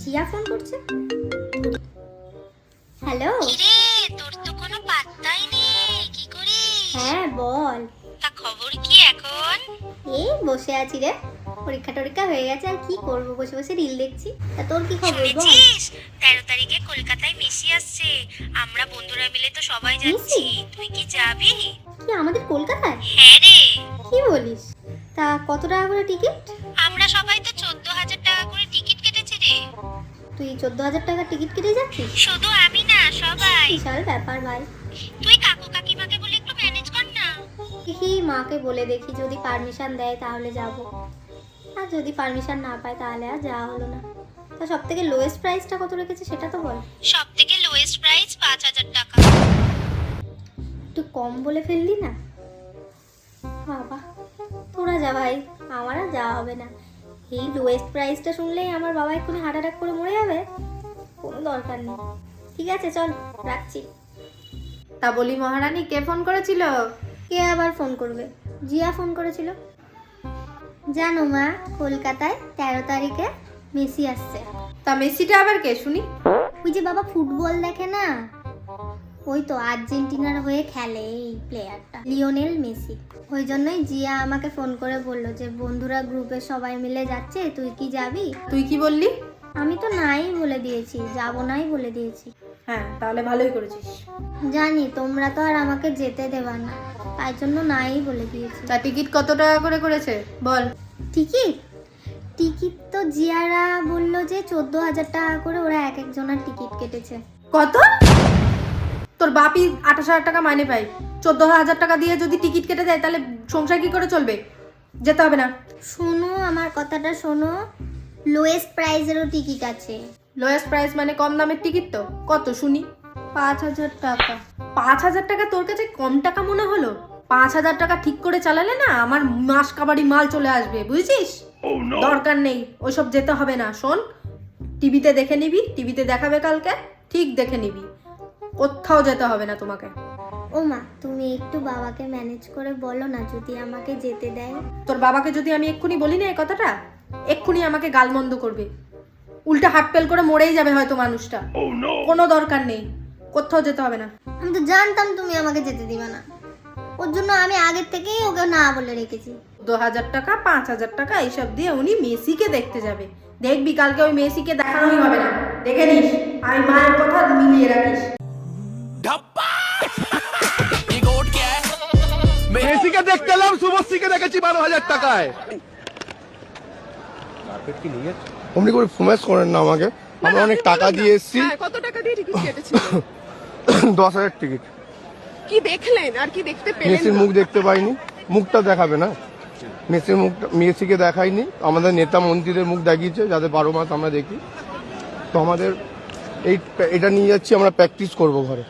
Zia phone করছে। Hello. কিরে, তোর তো কোনো পাত্তাই নেই, কি করিস? হ্যাঁ বল। তা খবর কি এখন? এই বসে আছি রে, পরীক্ষা হয়ে গেছে, আর কি করব, বসে বসে রিল দেখছি। তা তোর কি খবর বল? শুনেছিস 13 তারিখে কলকাতায় মেসি আসছে? আমরা বন্ধুরা মিলে তো সবাই যাচ্ছি, তুই কি যাবি? কি আমাদের কলকাতায়? হ্যাঁ রে। কি বলিস? তা কত টাকা করে টিকিট? আমরা সবাই তো 14,000 টাকা করে টিকিট কেটেছি রে। তুই 14,000 টাকার টিকিট কেটে যাচ্ছিস? শুধু আমি না, সবাই। বিশাল ব্যাপার ভাই। তুই কাকু কাকিমাকে বলে একটু ম্যানেজ কর না। দেখি মাকে বলে দেখি, যদি পারমিশন দেয় তাহলে যাব, আর যদি পারমিশন না পায় তাহলে আর যাওয়া হলো না। তা সব থেকে লোয়েস্ট প্রাইসটা কত রেখেছে সেটা তো বল। সব থেকে লোয়েস্ট প্রাইস 5,000 টাকা। একটু কম বলে ফেললি না বাবা। তোরা যা ভাই, আমার আর যাওয়া হবে না। এই লোয়েস্ট প্রাইসটা শুনলেই আমার বাবা এক্ষুনি হার্ট অ্যাটাক করে মরে যাবে, কোনো দরকার নেই। ঠিক আছে চল, রাখছি। তা বলি মহারানী, কে ফোন করেছিল? কে আবার ফোন করবে? জিয়া ফোন করেছিল। জানো মা, কলকাতায় 13 তারিখে মেসি আসছে। তা মেসিটা আবার কে শুনি? ওই যে বাবা ফুটবল দেখে না, ওই তো আর্জেন্টিনার হয়ে খেলে এই প্লেয়ারটা, লিওনেল মেসি। ওই জন্যই জিয়া আমাকে ফোন করে বললো যে বন্ধুরা গ্রুপে সবাই মিলে যাচ্ছে, তুই কি যাবি? তুই কি বললি? আমি তো নাই বলে দিয়েছি, যাবো নাই বলে দিয়েছি। হ্যাঁ, তাহলে ভালোই করেছিস। জানি তোমরা তো আর আমাকে যেতে দেবা না, তাই জন্য নাই বলে দিয়েছি। তা টিকিট কত টাকা করে করেছে বল? টিকিট টিকিট তো জিয়ারা বললো যে 14,000 টাকা করে ওরা এক একজনের টিকিট কেটেছে। কত? তোর বাপি 28,000 টাকা মাইনে পায়, 14,000 টাকা দিয়ে যদি টিকিট কেটে দেয় তাহলে সংসার কি করে চলবে? যেতে হবে না। শোনো আমার কথাটা শোনো, লোয়েস্ট প্রাইজেরও টিকিট আছে। লোয়েস্ট প্রাইস মানে কম দামের টিকিট তো? কত শুনি? 5,000 টাকা। 5,000 টাকা তোর কাছে কম টাকা মনে হলো? 5,000 টাকা ঠিক করে চালালে না আমার মাস কাবাড়ি মাল চলে আসবে, বুঝছিস? দরকার নেই ওইসব, যেতে হবে না। শোন, টিভিতে দেখে নিবি, টিভিতে দেখাবে কালকে, ঠিক দেখে নিবি, কোথাও যেতে হবে না তোমাকে। ও মা, তুমি একটু বাবাকে ম্যানেজ করে বলো না যদি আমাকে যেতে দেয়। তোর বাবাকে যদি আমি এক্ষুনি বলি না এই কথাটা, এক্ষুনি আমাকে গালমন্দ করবে, উল্টা হাট পেল করে মরেই যাবে হয়তো মানুষটা। কোনো দরকার নেই, কোথাও যেতে হবে না। আমি তো জানতাম তুমি আমাকে যেতে দিবে না, ওর জন্য আমি আগের থেকেই ওকে না বলে রেখেছি। 2,000 টাকা 5,000 টাকা এইসব দিয়ে উনি মেসিকে দেখতে যাবে। দেখবি কালকে ওই মেসিকে দেখানোই হবে না, দেখে নিস। আমি মায়ের কথা মিলিয়ে রাখিস। মেসিকে দেখতে এলাম, শুভশ্রীকে দেখেছি 12,000 টাকায়। অমনি করে ফুমেস করেন না আমাকে, আমরা অনেক টাকা দিয়ে এসেছি। কত টাকা দিয়ে টিকিট কেটেছিলেন? 10,000 টিকিট। কি দেখলেন আর কি দেখতে পেলেন? মেসির মুখ দেখতে পাইনি, মুখটা দেখাবে না। মেসির মুখটা মেসিকে দেখাইনি, আমাদের নেতা মন্ত্রীদের মুখ দেখিয়েছে যাতে 12 মাস আমরা দেখি। তো আমাদের এটা নিয়ে যাচ্ছি, আমরা প্র্যাকটিস করবো ঘরে।